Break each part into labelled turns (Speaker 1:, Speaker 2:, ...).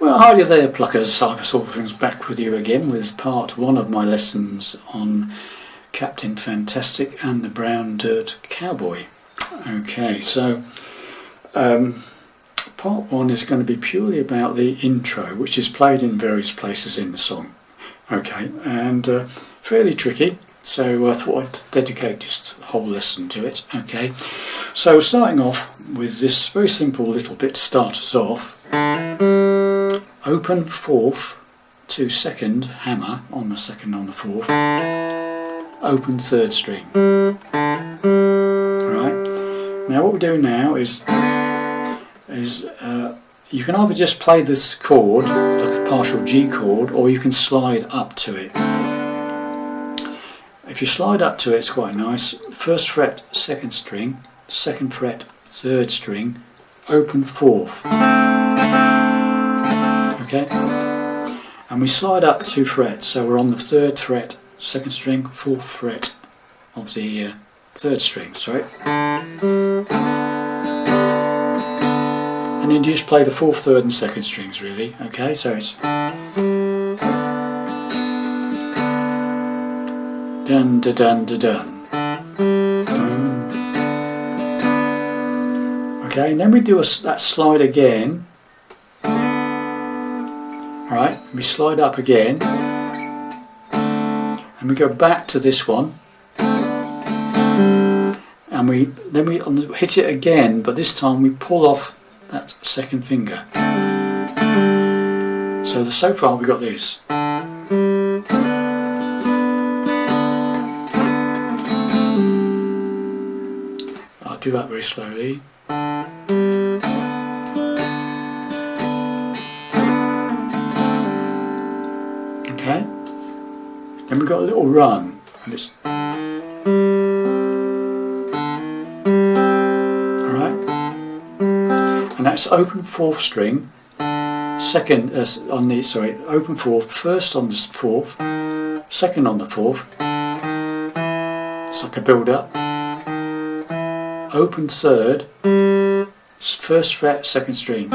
Speaker 1: Well, hi there pluckers, Cypress Orphans back with you again with part 1 of my lessons on Captain Fantastic and the Brown Dirt Cowboy. Okay, so part 1 is going to be purely about the intro, which is played in various places in the song. Okay, and fairly tricky, so I thought I'd dedicate just a whole lesson to it. Okay, so starting off with this very simple little bit to start us off. Open 4th to 2nd hammer on the 2nd on the 4th, open 3rd string. Right, now what we're doing now is you can either just play this chord like a partial G chord, or you can slide up to it. If you slide up to it, it's quite nice. 1st fret 2nd string, 2nd fret 3rd string, open 4th. Okay, and we slide up 2 frets, so we're on the 3rd fret, 2nd string, 4th fret of the 3rd string, sorry. And then you just play the 4th, 3rd and 2nd strings really. Okay, so it's dun da dun da dun. Okay, and then we do that slide again. Right, we slide up again, and we go back to this one, and then we hit it again, but this time we pull off that 2nd finger. So far we got this. I'll do that very slowly. Okay, then we've got a little run, and it's alright, and that's open 4th string, open 4th, 1st on the 4th, 2nd on the 4th, it's like a build up, open 3rd, 1st fret 2nd string.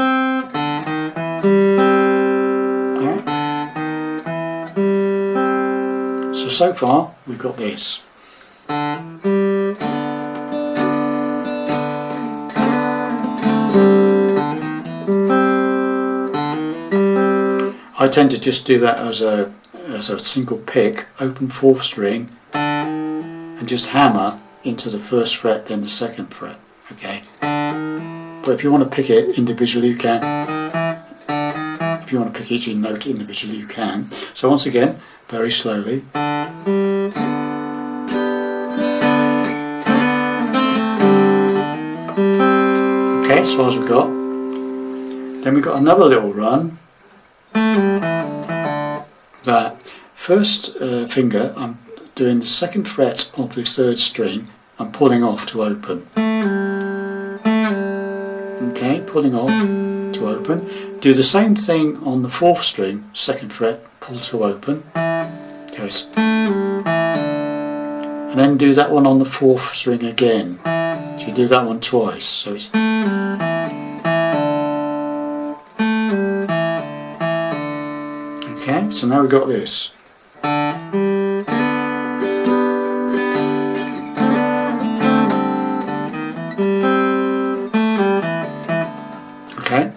Speaker 1: So far we've got this. I tend to just do that as a single pick, open 4th string, and just hammer into the 1st fret, then the 2nd fret. Okay, but if you want to pick it individually, you can. If you want to pick each note individually, you can. So once again, very slowly. Okay, as far as we've got. Then we've got another little run. That 1st finger, I'm doing the 2nd fret of the 3rd string, I'm pulling off to open. Okay, pulling off to open. Do the same thing on the 4th string, 2nd fret, pull to open. Goes. And then do that one on the 4th string again. So you do that one twice. So it's okay, so now we've got this. Okay.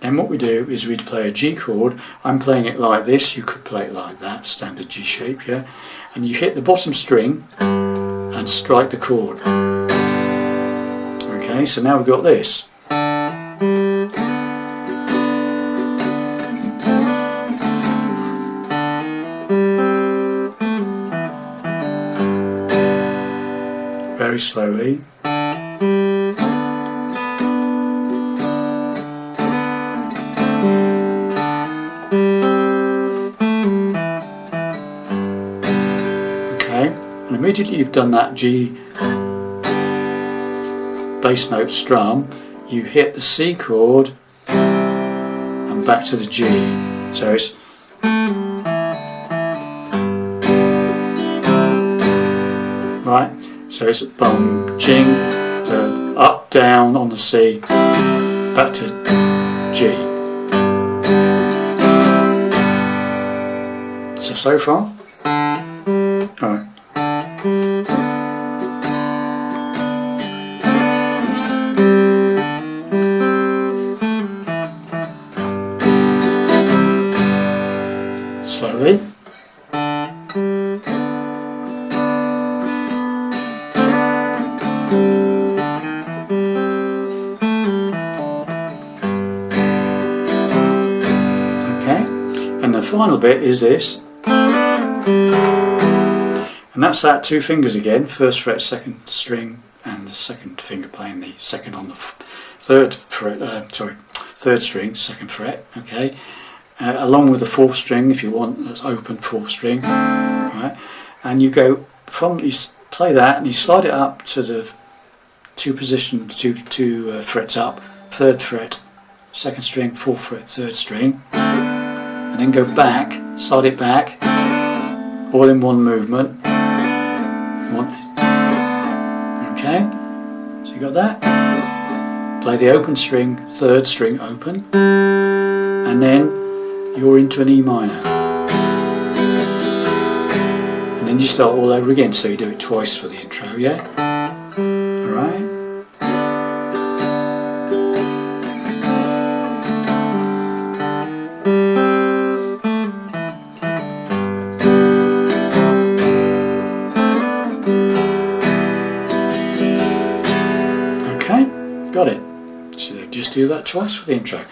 Speaker 1: Then what we do is we play a G chord. I'm playing it like this, you could play it like that, standard G shape, yeah? And you hit the bottom string and strike the chord. Okay, so now we've got this. Very slowly. And immediately you've done that G bass note strum, you hit the C chord and back to the G. So it's right. So it's bum, ching, to up, down on the C, back to G. So far? Alright. Slowly. Okay, and the final bit is this. And that's that 2 fingers again, 1st fret, 2nd string, and the 2nd finger playing the 2nd on the 3rd fret, 3rd string, 2nd fret, okay, along with the 4th string if you want, that's open 4th string, right, and you go from, you play that and you slide it up to the 2 frets up, 3rd fret, 2nd string, 4th fret, 3rd string, and then go back, slide it back, all in one movement. Okay, so you got that. Play the open string, 3rd string open, and then you're into an E minor. And then you start all over again, so you do it twice for the intro, yeah? Alright? Got it. So just do that twice for the intro.